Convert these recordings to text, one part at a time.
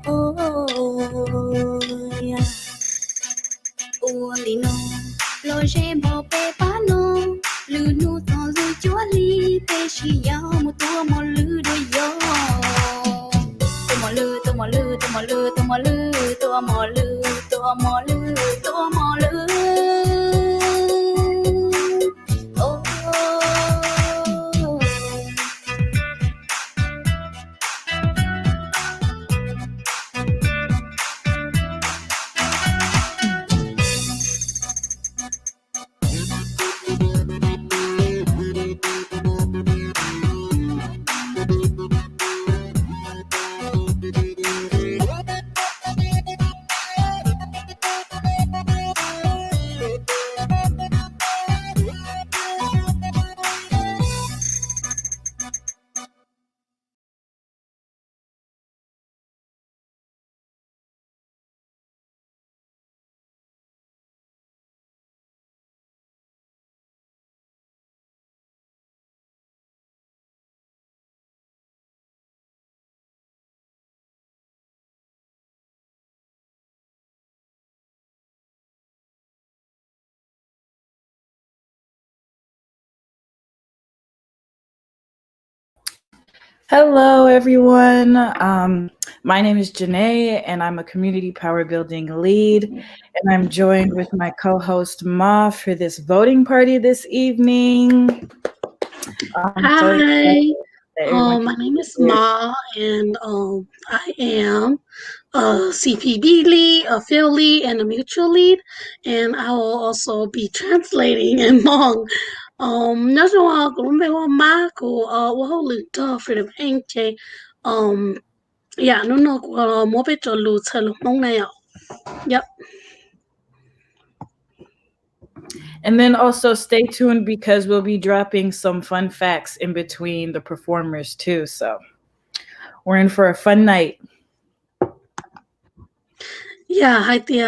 ôi Uolino lo je bao pe pano lu nu to lu chua li pe shi ya mu to mo lu do yo to mo lu to mo lu to mo lu to mo lu to mo lu to mo lu to mo lu Hello, everyone. My name is Janae, and I'm a community power building lead. And I'm joined with my co-host Ma for this voting party this evening. Hi, my name is Ma, and I am a CPB lead, a field lead, and a mutual lead, and I will also be translating among. Nói chung là cũng về má của hậu lực cho freedom anh chế yeah nó của mỗi bên cho lù chờ lù mong này ạ. Yep. And then also stay tuned because we'll be dropping some fun facts in between the performers too. So we're in for a fun night. Yeah, hai tia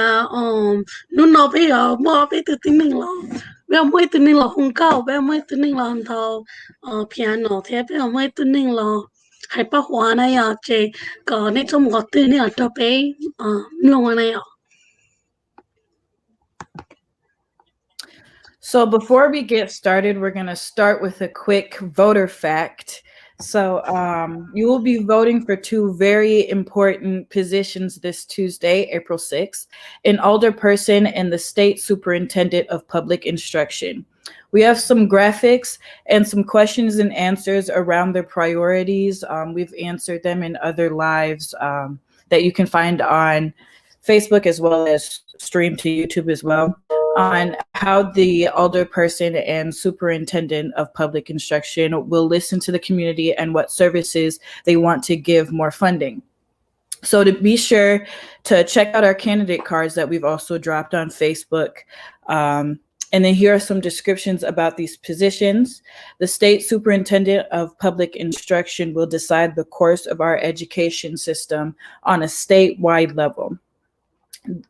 nó bây giờ mua bây từ tin mình lo bây giờ mới từ mình lo không cao bây giờ mới từ mình lo hàng thầu piano thế bây giờ mới từ mình lo hay bắt hoa này à chị có nên trong một từ này ở đó bé luôn này à. So before we get started, we're going to start with a quick voter fact. So you will be voting for two very important positions this Tuesday, April 6th, an alderperson and the state superintendent of public instruction. We have some graphics and some questions and answers around their priorities. We've answered them in other lives that you can find on Facebook as well as stream to YouTube as well, on how the alderperson and superintendent of public instruction will listen to the community and what services they want to give more funding. So to be sure to check out our candidate cards that we've also dropped on Facebook. And then here are some descriptions about these positions. The state superintendent of public instruction will decide the course of our education system on a statewide level.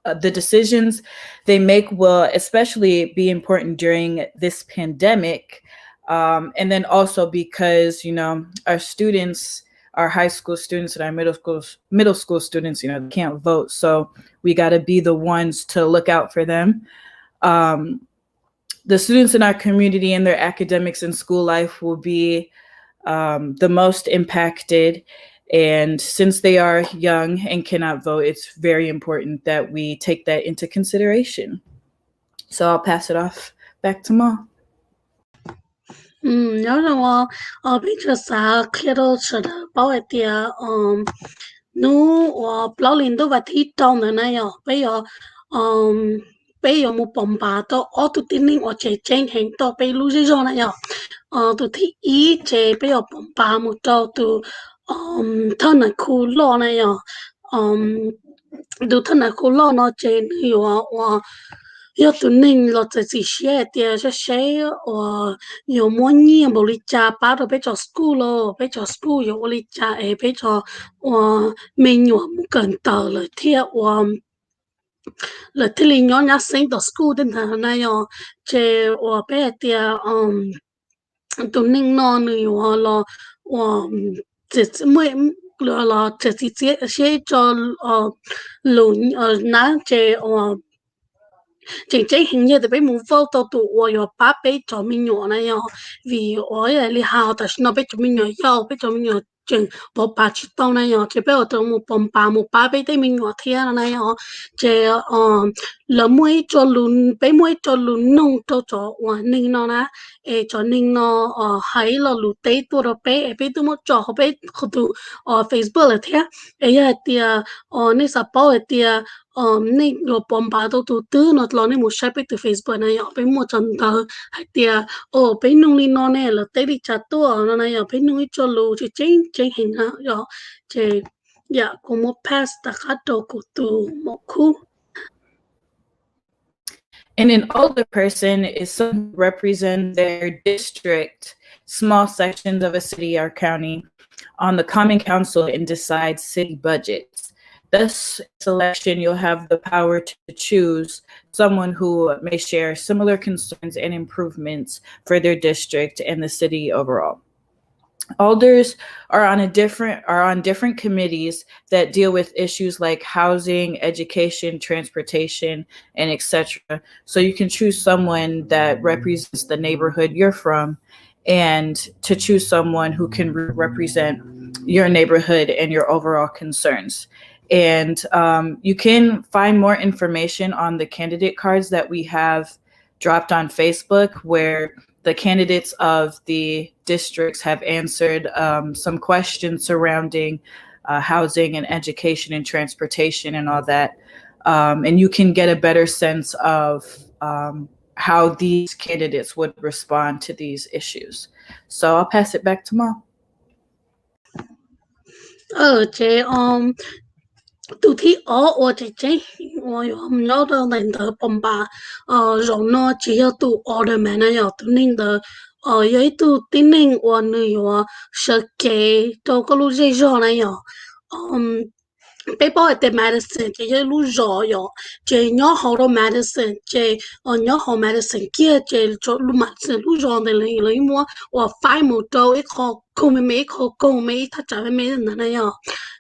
The decisions they make will especially be important during this pandemic. And then also because, our students, our high school students and our middle school students, they can't vote. So we got to be the ones to look out for them. The students in our community and their academics and school life will be the most impacted. And since they are young and cannot vote, it's very important that we take that into consideration. So I'll pass it off back to Ma. Nhớ rằng bây giờ sao khi đó sợ đó bảo vệ tia nó bảo linh đó và thi trong này này bây giờ một bom bà đó ở tụi tin nên ở chế tranh hành đó bây lúc gì rồi này tụi thi ý chế bây giờ bom bà một trâu tụi thân này khu lo này tụi thân này khu lo nó chế nhiều要对恁了自己写的，这写有么年无哩家，把都被叫 school 咯，被叫 school 有哩家，被叫没有不跟到了贴了贴里娘家生到 school 的那样，这被的对恁那里了这每 là chỉ sẽ cho lùn ná chế chính chính hình như là muốn vô tàu tụ ở ba bé cho mình nhỏ này yo vì ở đây li hao ta nó bé cho mình nhỏ yo bé cho mình nhỏ chừng bỏ ba chỉ tàu này yo chỉ bé ở trong một ba bé đấy mình nhỏ thế này yo chỉ là muối cho lùn bé muối cho lùn nông cho ninh nó na cho ninh nó hay là lùn tây tụ rồi bé tụ một cho họ bé không tụ Facebook là thế ấy thì nên sao bảo thì nên rồi ba đâu tụ tư nó lo nên một share từ Facebook này ở bên một chân tờ hay tiệt bên nông linh nó này là tới đi chặt tua nó này ở bên nông cho lù chỉ chính chính hình ha rồi chỉ dạ cũng một pass ta khát đồ của tụ một khu. And an older person is someone who represents their district, small sections of a city or county, on the Common Council and decides city budgets. Thus, selection, you'll have the power to choose someone who may share similar concerns and improvements for their district and the city overall. Alders are on different committees that deal with issues like housing, education, transportation, and etc. So you can choose someone that represents the neighborhood you're from, and to choose someone who can represent your neighborhood and your overall concerns. And you can find more information on the candidate cards that we have dropped on Facebook, where the candidates of the districts have answered some questions surrounding housing and education and transportation and all that. And you can get a better sense of how these candidates would respond to these issues. So I'll pass it back to Mom. Chế từ khi ở chế hôm nó đâu nên đỡ bom ba rồi nó chỉ có tụ ở đây mà nó tụ nên đỡ ấy tụ tin nên ở nơi sợ kể cho cái lúc dễ dàng này bé bao cái medicine chỉ cái lúc rõ chỉ nhỏ hậu đó medicine chỉ nhỏ hậu medicine kia chỉ cho lúc medicine lúc rõ để lấy mua và phải một周一颗không mấy颗không mấy他trả mấy人那样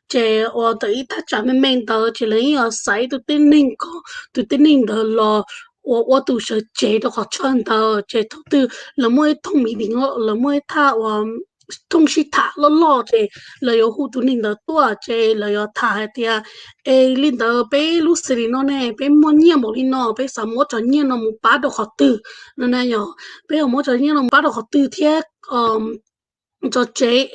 chế ở đấy他trả mấy的只lấy sai都定宁个都定宁的了。我都是接的好穿的，接头的，那么通明的我，那么他我。东西塔lo chế là yêu hụt tụi mình đó tua chế là yêu thả thì linh đó bé lúc xử lý nó này bé mua nhiều một linh nó bé sao mua cho nhiều nó một bát đồ khó từ nó này nhở bé mua cho nhiều nó một bát đồ khó từ thế cho chế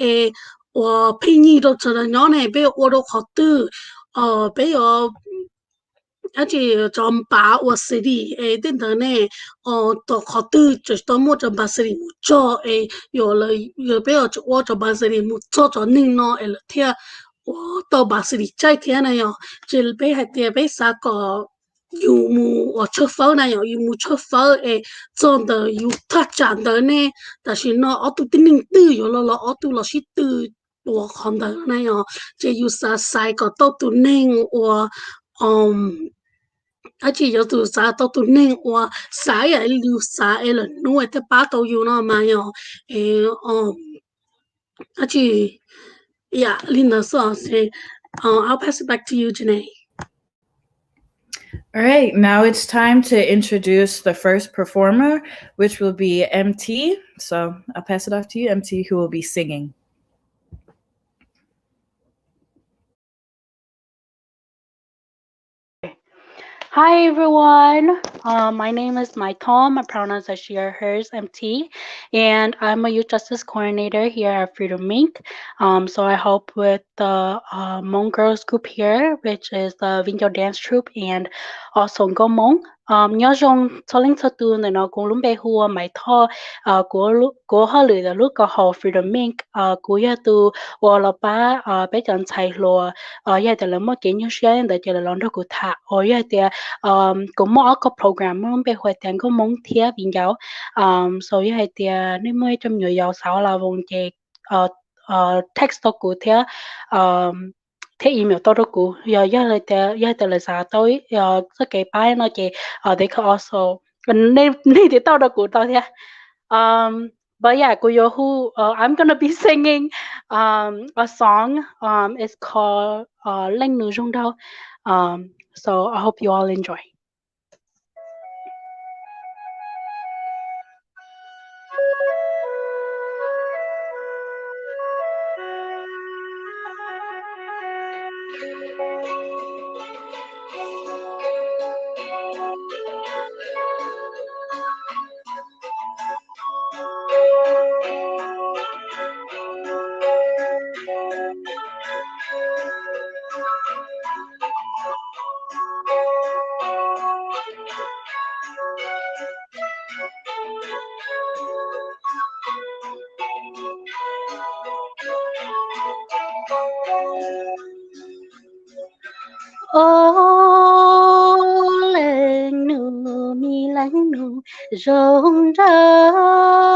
phi nhi đồ cho nó này bé ô đồ khó từ bé chỉ trong ba và xử lý đến đó này tổ khó tư chỉ tao mua trong ba xử lý một cho rồi bây giờ tôi trong ba xử lý một cho nên nó là thế tao ba xử lý trái thế này chỉ bây hai tiền bây sao có yêu mu ở chỗ phở này yêu mu chỗ phở trong đó yêu thắt chặt đó này,但是呢ở tụi tin tư rồi là ở tụi là sĩ tư của con đó này chỉ yêu sa sai có tao tụi nên chỉ có tụi xã tao tụi nên và xã ấy lưu xã ấy là nuôi tới ba tao yêu nó mà chỉ yeah Linda so say I'll pass it back to you, Janae. All right, now it's time to introduce the first performer, which will be MT. So I'll pass it off to you, MT, who will be singing. Hi everyone, my name is Mai Tom. My pronouns are she, her, hers, MT, and I'm a youth justice coordinator here at Freedom Inc. So I help with the Hmong girls group here, which is the Vinyo dance troupe, and also Go Hmong. Nhớ trong cho linh cho tu này nó cũng lúc bé hùa máy thọ của họ lười là lúc có họ Freedom Inc. Của nhà tu và là ba bé chọn chạy lùa nhà từ là mất kiến như xe để chờ là lon đó của thà ở nhà từ cũng mỗi có program lúc bé hoạt động có mong thiết viên giáo so nhà từ nên mới trong nhiều giáo sáu là vùng chế text của thiết thế email tôi đâu cũng giờ giờ là sao tôi cái cái bài nó chỉ they could also nên thì tôi đâu cũng tôi thế But yeah, Goyohu, I'm gonna be singing a song. It's called Leng Nu Zhong Dao. So I hope you all enjoy. Ô lên nu mi lánh nu rong rao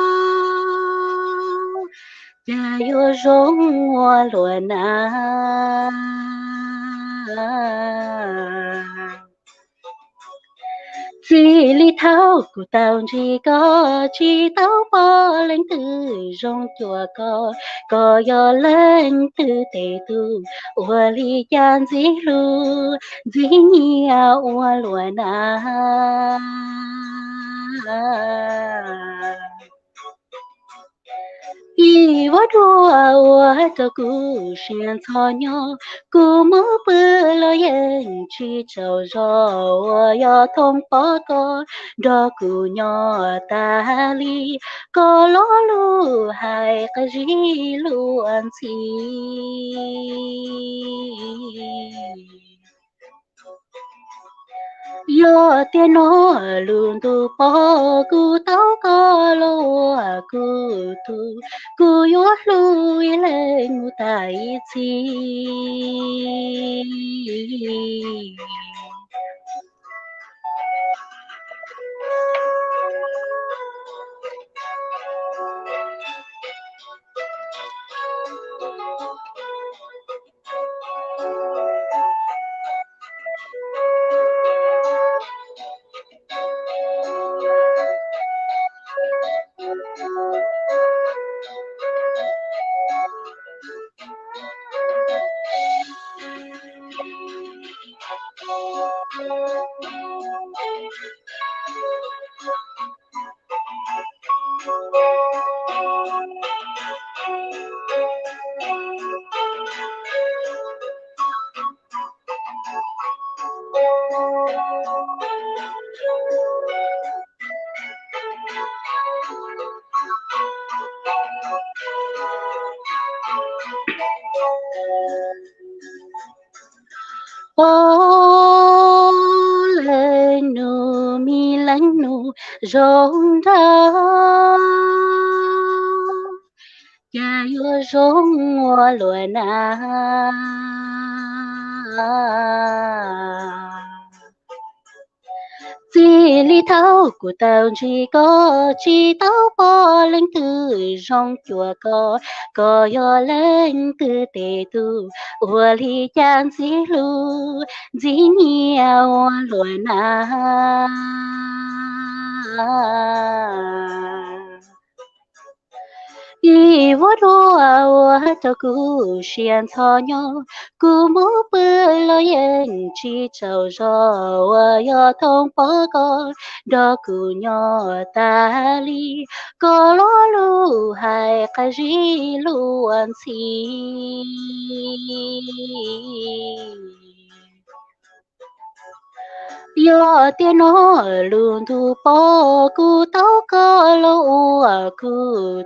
cha yo rong hoa lúa na chỉ li thao của tao chỉ tao bỏ lên từ rong chùa có yo lên từ tề tu ua li chan dĩ nhia ua lúa na y vắt rùa cho cú xiên cho nhau cú mơ bơ lo yên chi trâu rò yo thông bó co đo cú nhỏ ta li có lo lu hai cái gì lu ăn chi yo tiên nó luôn tu po cu tao có lo cu tu cu yo lui lên tai chi ô lên nu mi lánh nu rong ra cha yo rong hoa lúa na chỉ li thao của tao chỉ tao bỏ lên từ rong chùa có yo lên từ tề tu ua li chan dĩ nhiều lúa na y vắt rùa cho cú xiên cho nhau cú mơ bơ lo yên chi trâu rò yo thông bó co đo cú nhỏ ta li có lo lu hai cái gì lu ăn chi yo tiên nó luôn tu po cu tao có lo cu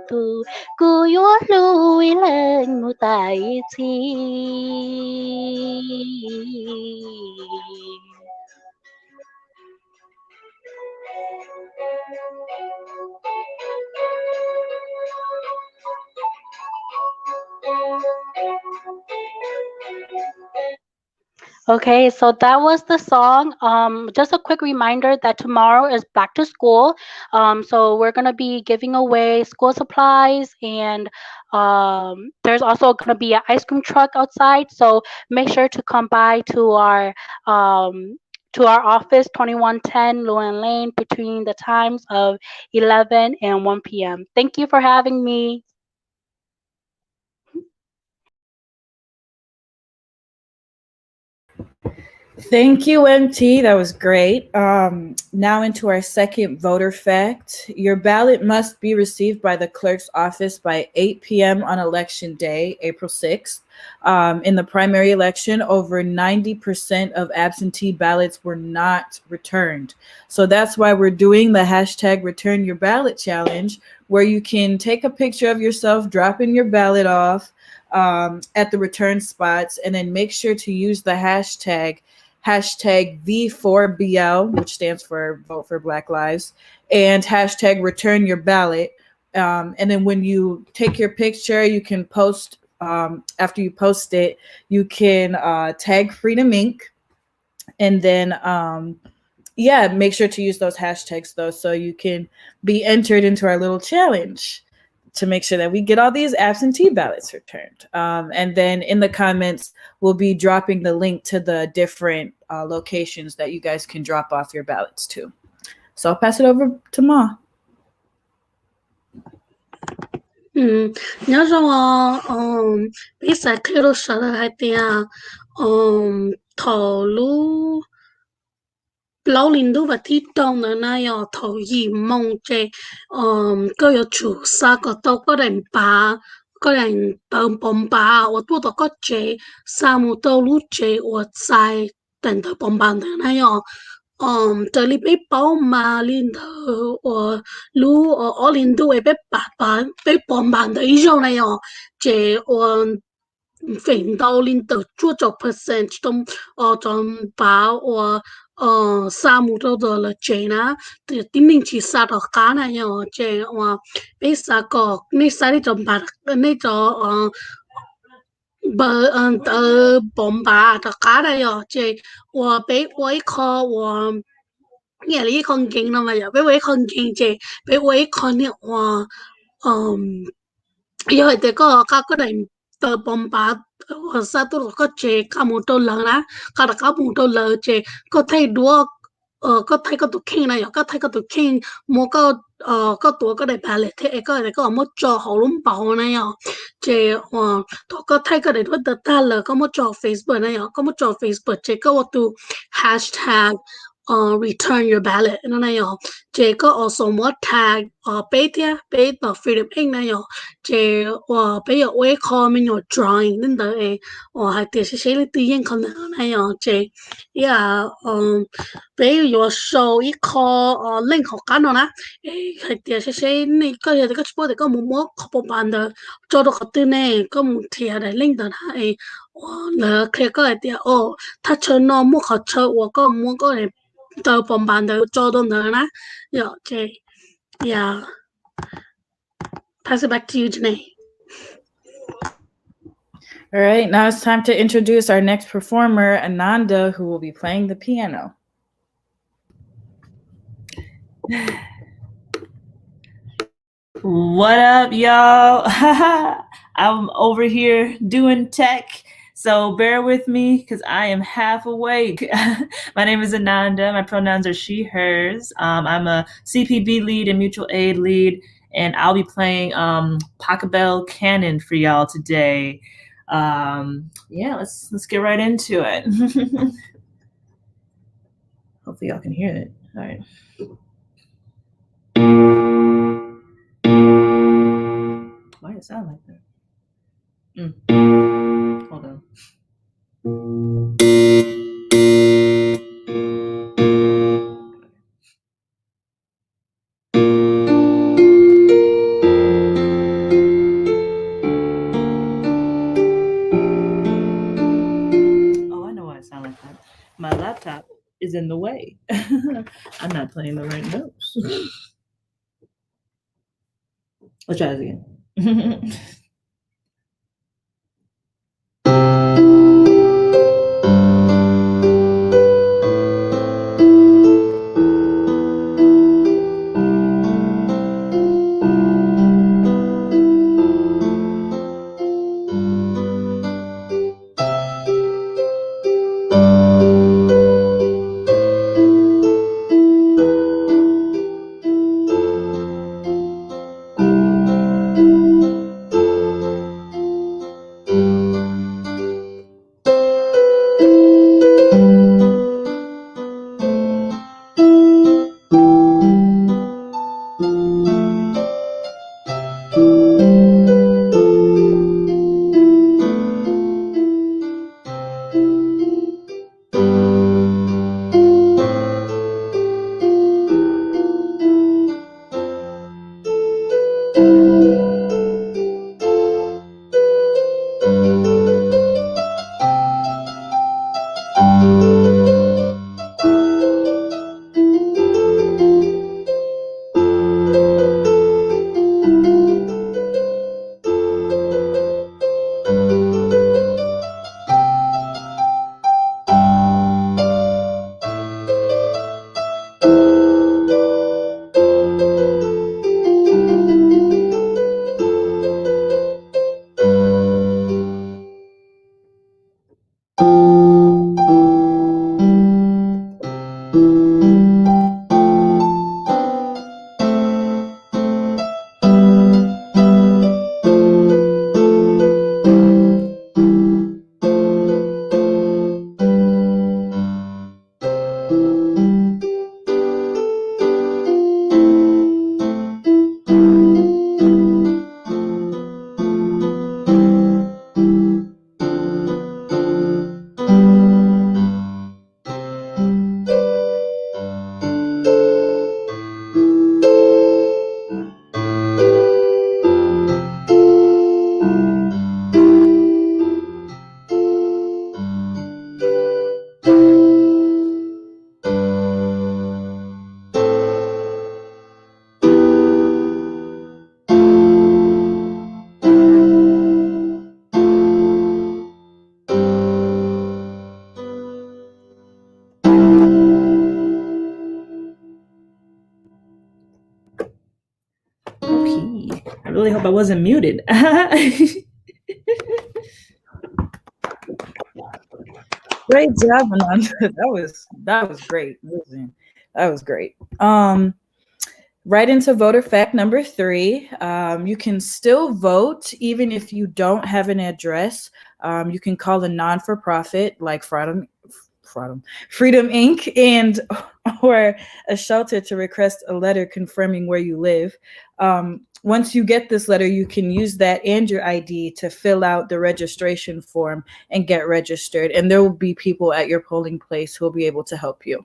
tu cu yo lui lên mu tai chi Okay, so that was the song. Just a quick reminder that tomorrow is back to school. So we're gonna be giving away school supplies, and there's also gonna be an ice cream truck outside. So make sure to come by to our um, to our office, 2110 Llewellyn Lane, between the times of 11 and 1 p.m. Thank you for having me. Thank you, MT. That was great. Now into our second voter fact. Your ballot must be received by the clerk's office by 8 p.m. on election day, April 6th. In the primary election, over 90% of absentee ballots were not returned. So that's why we're doing the hashtag Return Your Ballot Challenge, where you can take a picture of yourself dropping your ballot off at the return spots, and then make sure to use the hashtag V4BL, which stands for Vote for Black Lives, and hashtag Return Your Ballot. And then when you take your picture, you can post, after you post it, you can tag Freedom Inc. And then, yeah, make sure to use those hashtags, though, so you can be entered into our little challenge to make sure that we get all these absentee ballots returned. And then in the comments, we'll be dropping the link to the different locations that you guys can drop off your ballots to. So I'll pass it over to Ma. nhớ rằng biết sẽ khi đó sợ là hai tia thầu lú lâu linh đu và thi trong nữa này thầu gì mong chế có有chủ杀个都个人把个人等bom把我多的个chế沙姆都路chế我在等的bom把的那样这里被包嘛领头我路我领导也被被bom把的一种那样这我领导领导做着 percent 中中把我沙姆都的了这呢，这顶顶起沙的干那样这我被沙个那沙的中把那种bomb把的干那样这我被我一看我。เนี่ยเลยคนเก่งนะมาอย่าไปไว้คนเก่งเจไปไว้คนเนี่ยว่า有一个ก็ได้เติมปมปาซาตุก็เจขามุตเลนะขามุตเลเจก็ไทยดัวก็ไทยก็ตุกขิงนะอย่าก็ไทยก็ตุกขิงมัวก็ตัวก็ได้บาเลเทก็มัวจอหอลุ่มเป่านะอย่าเจตัวก็ไทยก็ได้ดัวเดต้าเลยก็มัวจอ Facebook นะอย่าก็มัวจอ Facebook เจก็ว่าตัว hashtag return your ballot นั่นนะย่อเจก็ also มัว tag ไปเที่ยไปต่อ freedom เองนะย่อเจไป有ไว้ comment your drawing นั่นเด้อ还得是谁的对应可能那样เจ呀ไป有 show 一个link 好看นะ还得是谁那个有这个直播的个มัวขบปันเด้อจอดก็ตื่นเนี่ยก็มุเทียได้ link เด้อนะแล้วเคก็ไอเดียถ้าเชิญน้องมัวเขาเชิญ我ก็มัวก็เลย더 본반도 쪼도너나 제 yeah pass it back to you Janae. All right, now it's time to introduce our next performer, Ananda, who will be playing the piano. What up, y'all? I'm over here doing tech. So bear with me because I am half awake. My name is Ananda. My pronouns are she, hers. I'm a CPB lead and mutual aid lead, and I'll be playing Pachelbel Canon for y'all today. Yeah, let's get right into it. Hopefully y'all can hear it. All right. Why does it sound like that? Hold on. Oh, I know why it sounds like that. My laptop is in the way. I'm not playing the right notes. Let's try this again. I really hope I wasn't muted. Great job, Ananda. That was great. Listen, that was great. Right into voter fact number 3. You can still vote even if you don't have an address. You can call a non-for-profit like Freedom Inc. and or a shelter to request a letter confirming where you live. Once you get this letter, you can use that and your ID to fill out the registration form and get registered. And there will be people at your polling place who will be able to help you.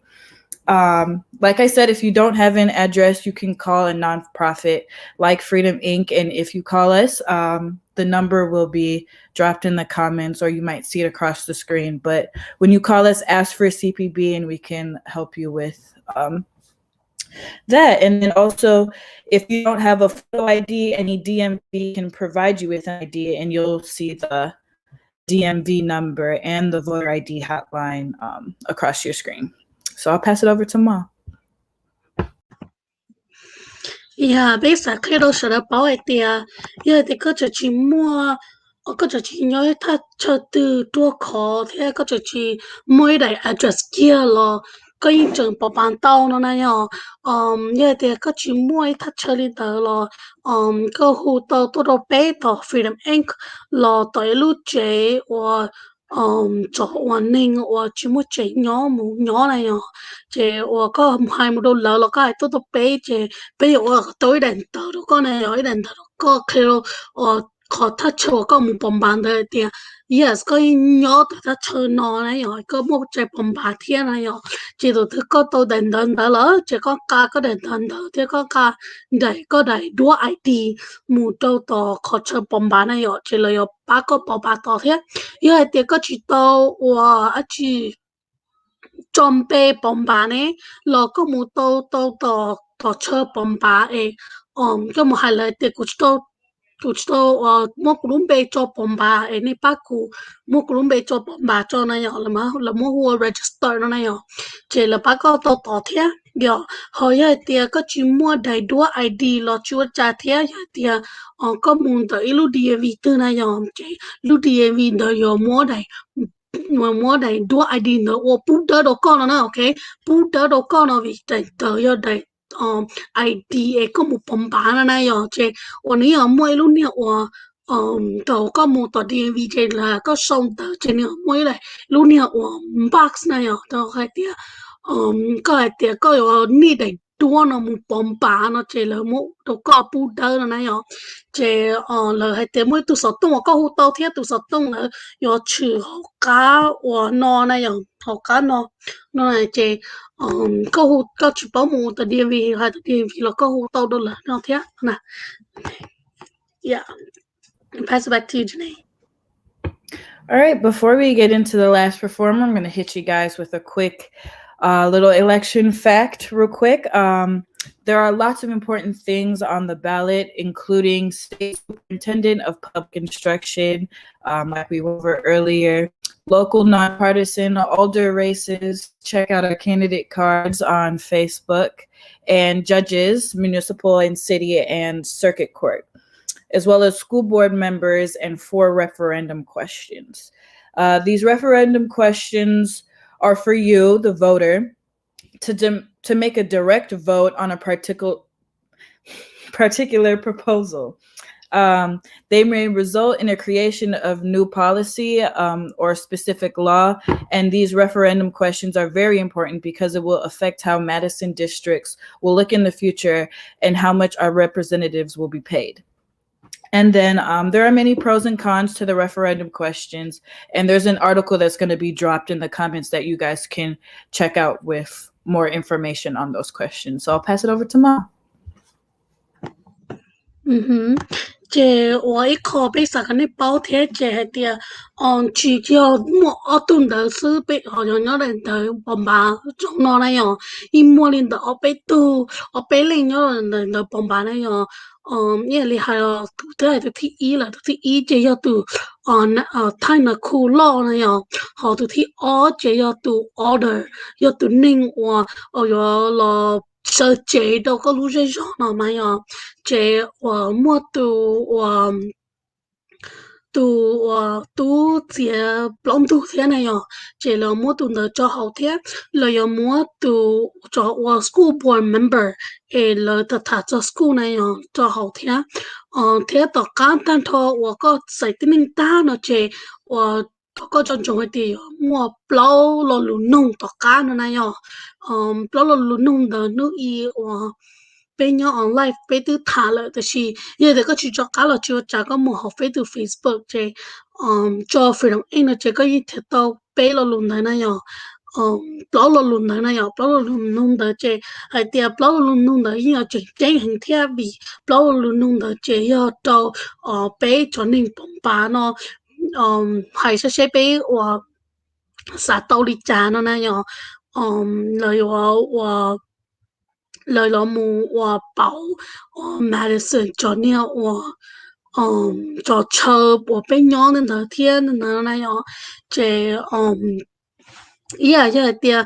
Like I said, if you don't have an address, you can call a nonprofit like Freedom Inc. And if you call us, the number will be dropped in the comments, or you might see it across the screen. But when you call us, ask for a CPB and we can help you with that. And then also, if you don't have a photo ID, any DMV can provide you with an ID, and you'll see the DMV number and the voter ID hotline across your screen. So I'll pass it over to Ma. Yeah, basically 都是了保一点，因为这个就是摸，个就是因为他出的多考，他个就是每来 address 记了，个一整包办到了那样，因为这个就是每他出里头了，个户头多多背到 Freedom Inc 了，对路接我。做วันหนึ่งว่าชิมุเจย้อหมูย้ออะไรอย่างเจว่าก็ให้มาดูแล้วก็ให้ตัวเป๊ะเจเป๊ะว่าตัวเด่นตัวก็เนี่ยเด่นตัวก็คือขอทัชชัวก็มุปมบานเดียเดีย yes ก็ย้อตัวทัชชัวนอนอะไรอย่างก็มุใจปมบานเทียนอะไรอย่างเจตัวก็ตัวเด่นตัวแล้วเจก็กาก็เด่นตัวเจก็กาได้ก็ได้ด้วยไอดีมูตัวต่อขอเชิญปมบานอะไรอย่างเจเลยป้าก็ปมบานต่อเทีย 因为这个知道我去准备bom吧呢，แล้วก็มู到车bom吧诶，ก็มู还来的กู知道莫古隆贝做bom吧诶，你把กู莫古隆贝做bom吧做那样了吗？了莫我 register 那样，这了把个到天。Yo, hồi tia có chỉ mua đầy đủ ID lo chúa trả thế tia có muốn tới lúc DMV từ này yom chị lúc DMV đời yo mua đầy đủ ID nữa ô bút đỡ đồ con nó ok bút đỡ đồ con nó vì đầy tới yo đầy ID ấy có một bấm bán này yo chị ô này yo mua lúc này ô tàu có một tàu DMV chị là có xong tàu chị nữa mua lại lúc này ô box này yo tàu hai tia có thể có ni để đua nó một bom bả nó chỉ là một đồ có bút đỡ nó này yo chỉ là hay thế mỗi tụ sọt tung có hút tao thiết tụ sọt tung là yo chữ học cá và nó này yo học cá nó này chỉ có hút có chữ bảo một tờ DMV hay tờ DMV là có hút tao đó là nó thiết nè yeah pass it back to you Janae. All right, before we get into the last performer, I'm going to hit you guys with a quick little election fact real quick. There are lots of important things on the ballot, including state superintendent of public instruction, like we went over earlier, local nonpartisan alder races. Check out our candidate cards on Facebook, and judges, municipal and city and circuit court, as well as school board members and 4 referendum questions. These referendum questions are for you, the voter, to make a direct vote on a particular proposal. They may result in a creation of new policy or specific law, and these referendum questions are very important because it will affect how Madison districts will look in the future and how much our representatives will be paid. And then there are many pros and cons to the referendum questions. And there's an article that's going to be dropped in the comments that you guys can check out with more information on those questions. So I'll pass it over to Ma. Chị ơi khó bây giờ cái này bảo thế chị thì chỉ cho một tuần đầu sư bị họ nhớ đến tới bom ba trong nó này nhở im mua lên tới ở bên tu ở bên lên nhớ đến tới bom ba này nhở như là hay là thứ này thứ ý là thứ ý chỉ cho từ thay là khu lo này nhở họ từ ở chỉ cho từ order cho từ ninh và ở là 这这都个路线上了嘛呀？这我么都我节 plom tu thế này à chỉ là mua tu được cho hậu thế là giờ mua tu cho school board member là thật thật cho school này à cho hậu thế thế tất cả tan thọ có sai tin ta nó chỉ có chọn chọn thì mua plau lo lu nung tất cả nó này à plau lo lu nung đó nước y bên nhau online bên từ thả lại thì chỉ giờ thì có chỉ cho cá là chưa trả có một học bên từ Facebook chứ cho freedom anh là chỉ có gì thật tao bên là luôn đấy này nhở blog là luôn đấy này nhở blog là luôn nung đấy chứ hay tiệt blog là luôn nung đấy giờ chỉ chơi hình thiết bị blog là luôn nung đấy chứ giờ tao bên cho nên bóng bà nó hay sẽ bên xã tàu đi trả nó này nhở lời lời lo mu và bảo medicine cho nhiều và cho chờ và bên nhau nên là thiên nên là nhỏ chế yeah tia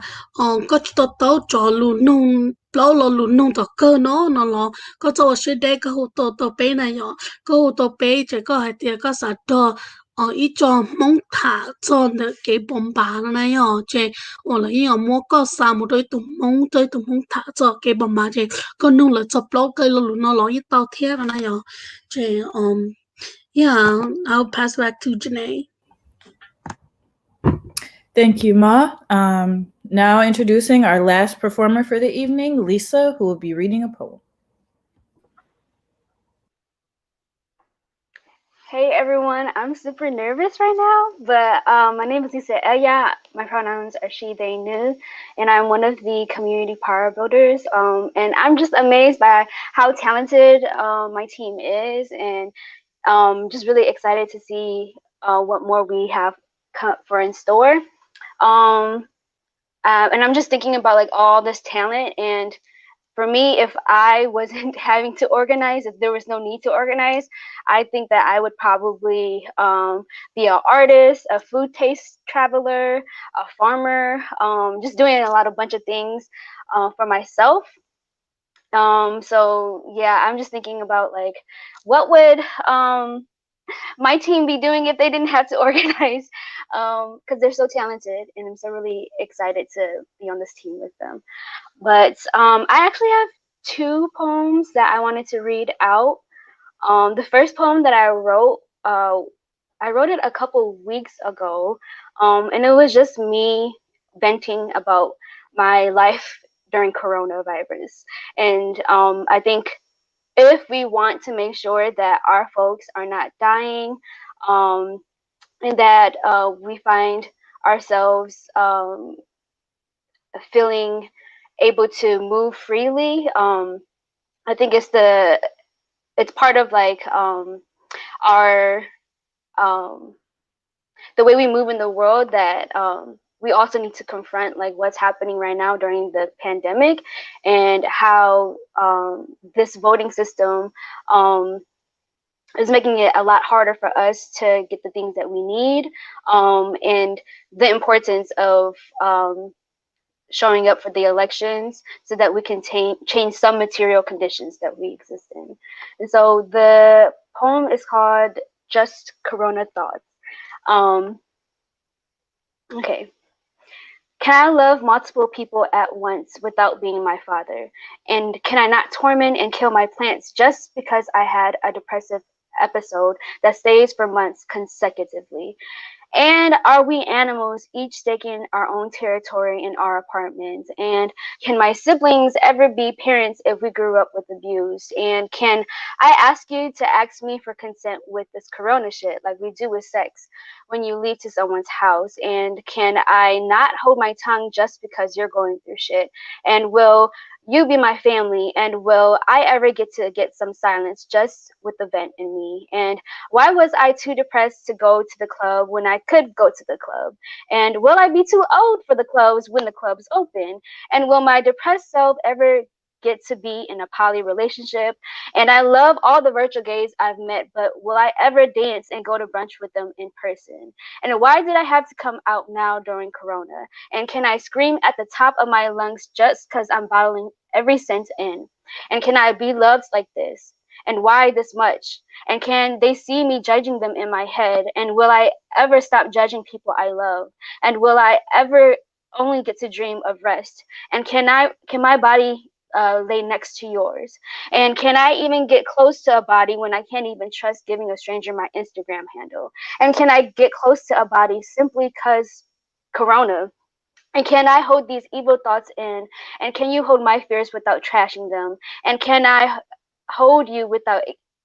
có chút tao cho luôn nung lâu lâu luôn nung tao cơ nó lo có cho sẽ đây có hồ tao bé này nhỏ có hồ tao bé chỉ có hai tia có sao đó ít cho mong thả cho được cái bông bà này nhỏ chế hoặc là ít mua có sao một đôi tụm mong thả cho cái bông bà chế có nung là cho lâu cái luôn nó lo ít tao thiết này nhỏ chế yeah I'll pass back to Janae. Thank you, Ma. Now introducing our last performer for the evening, Lisa, who will be reading a poem. Hey everyone, I'm super nervous right now, but my name is Lisa Eya. My pronouns are she, they, new, and I'm one of the community power builders. And I'm just amazed by how talented my team is, and just really excited to see what more we have for in store. And I'm just thinking about like all this talent, and for me, if I wasn't having to organize, if there was no need to organize, I think that I would probably be an artist, a food taste traveler, a farmer, just doing a bunch of things for myself. So yeah, I'm just thinking about like, what would my team be doing if they didn't have to organize? Because they're so talented, and I'm so really excited to be on this team with them. But I actually have two poems that I wanted to read out. The first poem that I wrote it a couple weeks ago, and it was just me venting about my life during coronavirus. And I think if we want to make sure that our folks are not dying, and that we find ourselves feeling able to move freely, I think it's part of like our the way we move in the world, that we also need to confront like what's happening right now during the pandemic, and how this voting system is making it a lot harder for us to get the things that we need, and the importance of showing up for the elections so that we can change some material conditions that we exist in. And so the poem is called Just Corona Thoughts. Okay. Can I love multiple people at once without being my father? And can I not torment and kill my plants just because I had a depressive episode that stays for months consecutively? And are we animals, each staking our own territory in our apartments? And can my siblings ever be parents if we grew up with abuse? And can I ask you to ask me for consent with this corona shit like we do with sex when you leave to someone's house? And can I not hold my tongue just because you're going through shit? And will you be my family? And will I ever get some silence just with the vent in me? And why was I too depressed to go to the club when I could go to the club? And will I be too old for the clubs when the clubs open? And will my depressed self ever get to be in a poly relationship? And I love all the virtual gays I've met, but will I ever dance and go to brunch with them in person? And why did I have to come out now during corona? And can I scream at the top of my lungs just because I'm bottling every cent in? And can I be loved like this? And why this much? And can they see me judging them in my head? And will I ever stop judging people I love? And will I ever only get to dream of rest? And can my body lay next to yours? And can I even get close to a body when I can't even trust giving a stranger my Instagram handle? And can I get close to a body simply because Corona? And can I hold these evil thoughts in? And can you hold my fears without trashing them? And can I hold you without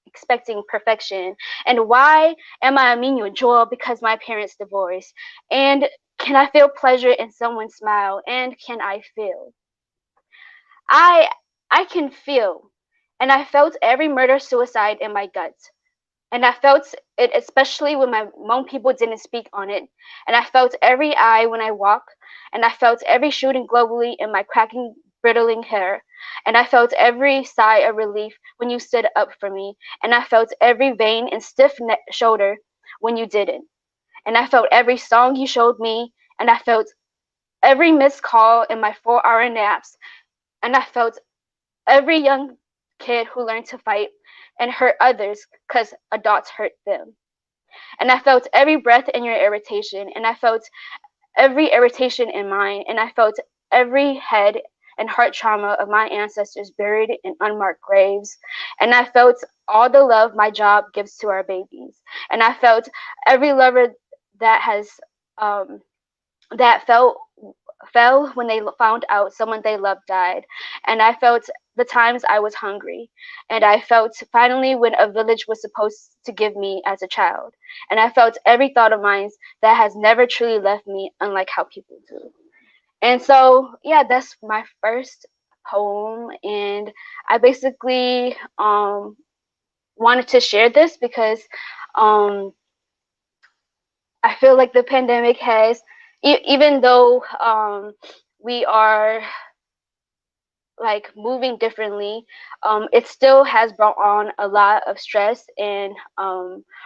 expecting perfection? And why am I a menial jewel because my parents divorced? And can I feel pleasure in someone's smile? And can I feel? I I can feel. And I felt every murder suicide in my guts. And I felt it especially when my Hmong people didn't speak on it. And I felt every eye when I walk. And I felt every shooting globally in my cracking, brittling hair. And I felt every sigh of relief when you stood up for me. And I felt every vein and stiff shoulder when you didn't. And I felt every song you showed me. And I felt every missed call in my 4-hour naps. And I felt every young kid who learned to fight and hurt others because adults hurt them. And I felt every breath in your irritation, and I felt every irritation in mine, and I felt every head and heart trauma of my ancestors buried in unmarked graves. And I felt all the love my job gives to our babies. And I felt every lover that has that fell when they found out someone they loved died. And I felt the times I was hungry. And I felt finally when a village was supposed to give me as a child. And I felt every thought of mine that has never truly left me, unlike how people do. And so, yeah, that's my first poem. And I basically wanted to share this because I feel like the pandemic has, even though we are like moving differently, it still has brought on a lot of stress and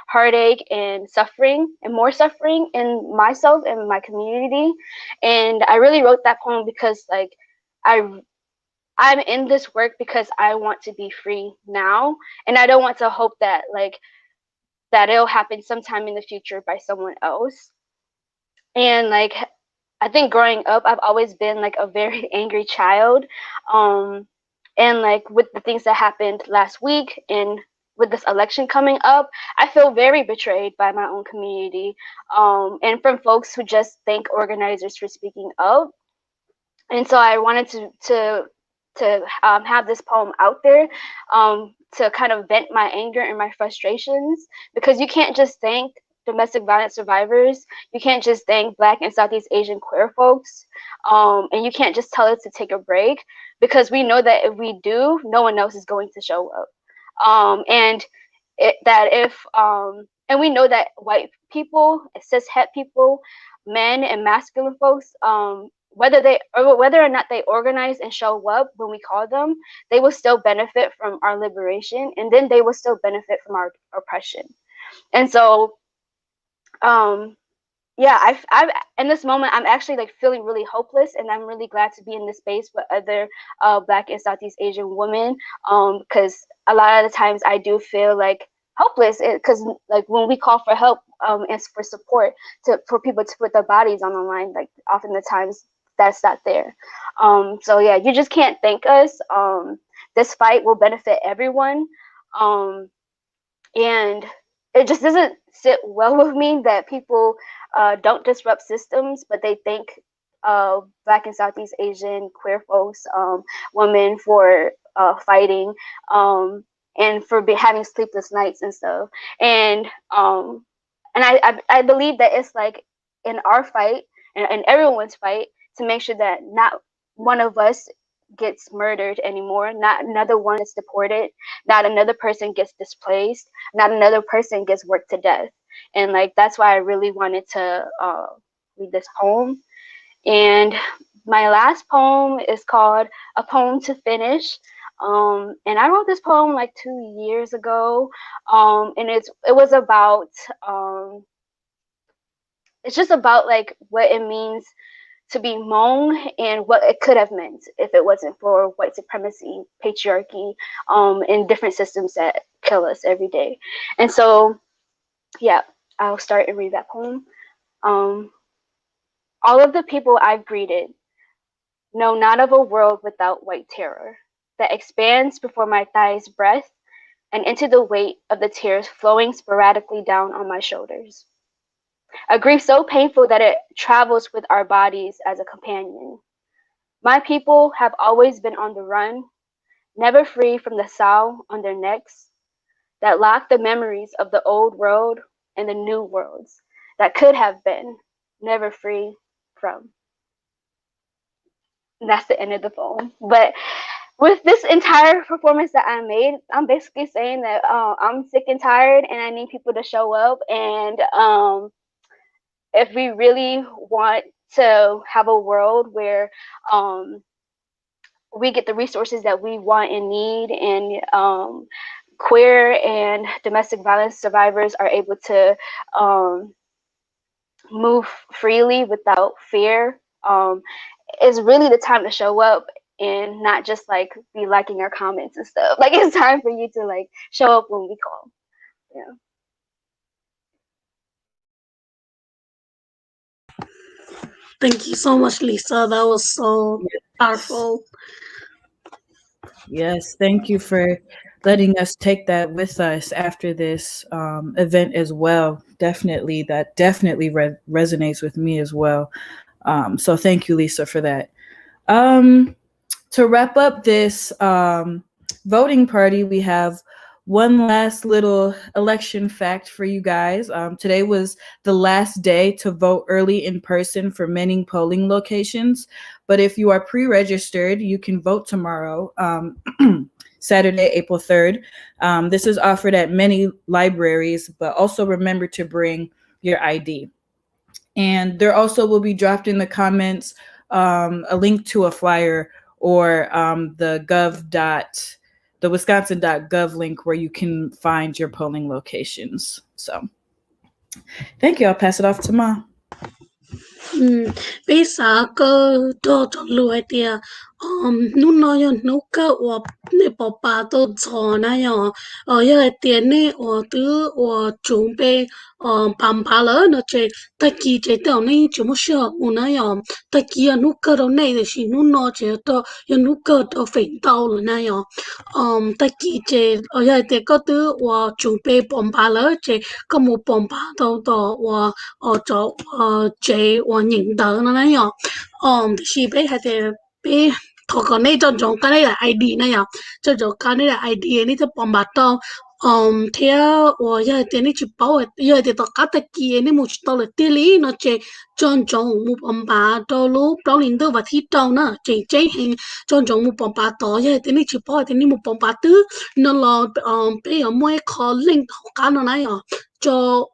heartache and suffering and more suffering in myself and my community. And I really wrote that poem because like I'm in this work because I want to be free now, and I don't want to hope that like that it'll happen sometime in the future by someone else. And like I think growing up, I've always been like a very angry child. And like with the things that happened last week and with this election coming up, I feel very betrayed by my own community, and from folks who just thank organizers for speaking up. And so I wanted to have this poem out there, to kind of vent my anger and my frustrations, because you can't just thank domestic violence survivors, you can't just thank Black and Southeast Asian queer folks, and you can't just tell us to take a break, because we know that if we do, no one else is going to show up. And we know that white people, cis het people, men and masculine folks, whether or not they organize and show up when we call them, they will still benefit from our liberation, and then they will still benefit from our oppression. And so yeah, I've in this moment I'm actually like feeling really hopeless, and I'm really glad to be in this space with other Black and Southeast Asian women, because a lot of the times I do feel like hopeless, because like when we call for help and for support for people to put their bodies on the line, like often the times that's not there. So yeah, you just can't thank us. This fight will benefit everyone, and it just doesn't sit well with me that people don't disrupt systems, but they thank Black and Southeast Asian queer folks, women for fighting, and for having sleepless nights and stuff. And I believe that it's like in our fight and everyone's fight to make sure that not one of us gets murdered anymore, not another one gets deported, not another person gets displaced, not another person gets worked to death. And like that's why I really wanted to read this poem. And my last poem is called A Poem to Finish. And I wrote this poem like 2 years ago, and it was about it's just about like what it means to be mown and what it could have meant if it wasn't for white supremacy, patriarchy, and different systems that kill us every day. And so, yeah, I'll start and read that poem. All of the people I've greeted know not of a world without white terror that expands before my thighs' breath and into the weight of the tears flowing sporadically down on my shoulders. A grief so painful that it travels with our bodies as a companion. My people have always been on the run, never free from the sow on their necks that lock the memories of the old world and the new worlds that could have been, never free from. And that's the end of the poem. But with this entire performance that I made, I'm basically saying that I'm sick and tired and I need people to show up. And if we really want to have a world where we get the resources that we want and need, and queer and domestic violence survivors are able to move freely without fear, is really the time to show up and not just like be liking our comments and stuff. Like, it's time for you to like show up when we call. Yeah. Thank you so much, Lisa. That was so powerful. Yes, thank you for letting us take that with us after this event as well. Definitely, that definitely resonates with me as well. So thank you, Lisa, for that. To wrap up this voting party, we have one last little election fact for you guys. Today was the last day to vote early in person for many polling locations. But if you are pre-registered, you can vote tomorrow, Saturday, April 3rd. This is offered at many libraries, but also remember to bring your ID. And there also will be dropped in the comments a link to a flyer or the wisconsin.gov link where you can find your polling locations. So thank you. I'll pass it off to Ma. Bây giờ cơ cho chọn lựa thì nu nói nu cơ ở nè bảo bà tôi cho này giờ tiền nè ở từ ở chuẩn bị bằng bà lỡ nó chơi ta kỳ chơi tao này chỉ muốn sợ muốn này ta kỳ nu cơ đâu này thì nu nói chơi tao nu cơ tao phải tao rồi này ta kỳ chơi giờ thì có từ ở chuẩn bị bằng bà lỡ chơi có một bằng bà tao tao ở chỗ chơi ở nhìn tờ nó này thì bây hay thì bây thọ cái này cho cái này là ID này cho cái này là ID này cho bằng bà tao theo giờ thì này chỉ bảo giờ thì tao cắt cái kia này một tao là tiêu lý nó chơi chọn một bằng bà tao lúc tao liền tao và thi tao nữa chơi chơi hình chọn một bằng bà tao giờ thì này chỉ bảo thì này một bằng bà tứ nó là bây giờ mỗi khó link cái nó này cho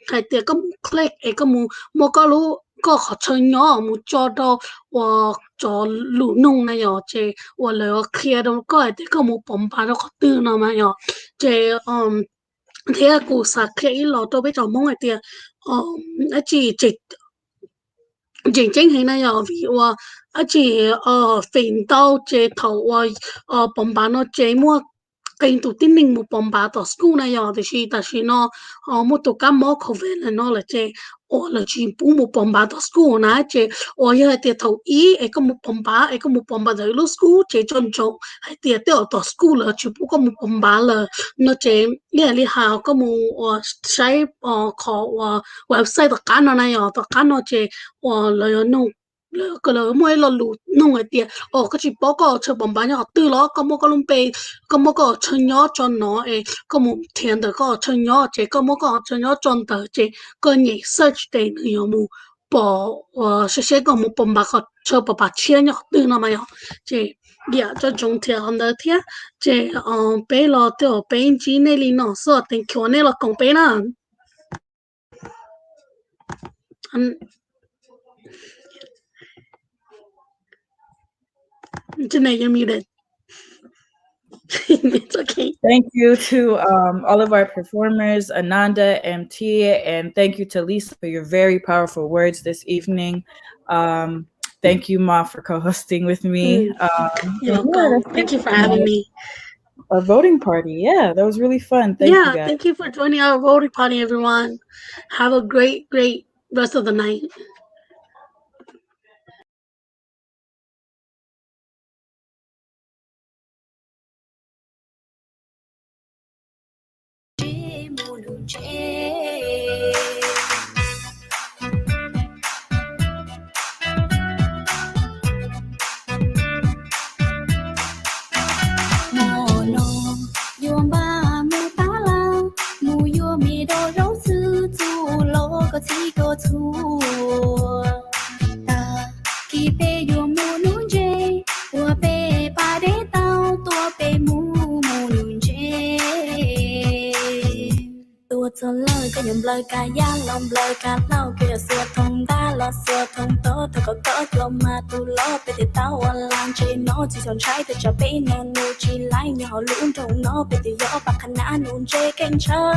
hay thì có click ấy có một cái lúc có khó chơi nhỏ một cho đâu cho lũ nung này chơi lời kia đâu có thì có một bóng bà đâu có tư nào mà chơi thế cụ sạc cái lọ tôi biết cho mong ấy thì chỉ chính chính hình này vì chỉ phình tao chơi thầu bóng bà nó chơi mua cái tụ tin mình một bóng bà tao school này thì nó một tụ cá mỏ khẩu về là nó là chơi là chỉ bù một bóng bà tao school này chơi giờ thì thầu ý ấy có một bóng bà tới lúc school chơi chọn chọn hay thì tao school là chỉ bù có một bóng bà là nó chơi li hào có một sai khó website tao cá nó này tao cá nó chơi là nó cái là mỗi lần lụt nông ở tiệt cái chỉ bảo có chơi bóng bàn nhỏ từ đó có một cái lồng bè có một cái chơi nhỏ cho nó có một tiền được có chơi nhỏ chỉ có một cái chơi nhỏ cho nó chỉ có nhảy search để nhiều mu bỏ sẽ có một bóng bàn có chơi bóng bàn chia nhỏ từ nó mà nhỏ chỉ cho chúng tiền hơn đó thế chỉ bé lo tiêu bé chỉ này li nó sợ tiền kia này là công bé nè Janae, you're muted. It's okay. Thank you to all of our performers, Ananda, MT, and thank you to Lisa for your very powerful words this evening. Thank you, Ma, for co-hosting with me. You're And yeah, welcome. that's Thank you it for for having me. our voting party. Yeah, that was really fun. Thank you, Yeah, guys. thank you for joining our voting party, everyone. Have a great, great rest of the night. Tua cho lời cái nhầm lời cả ya lòng lời cả lau kia xua thông đa lo xua thông tố thật có cỡ cho mà tu lo về thì tao làm trên nó chỉ còn trái từ cho bé nó nu chỉ lại nhỏ lún trong nó về thì gió bạc khăn nụ chê kênh chơi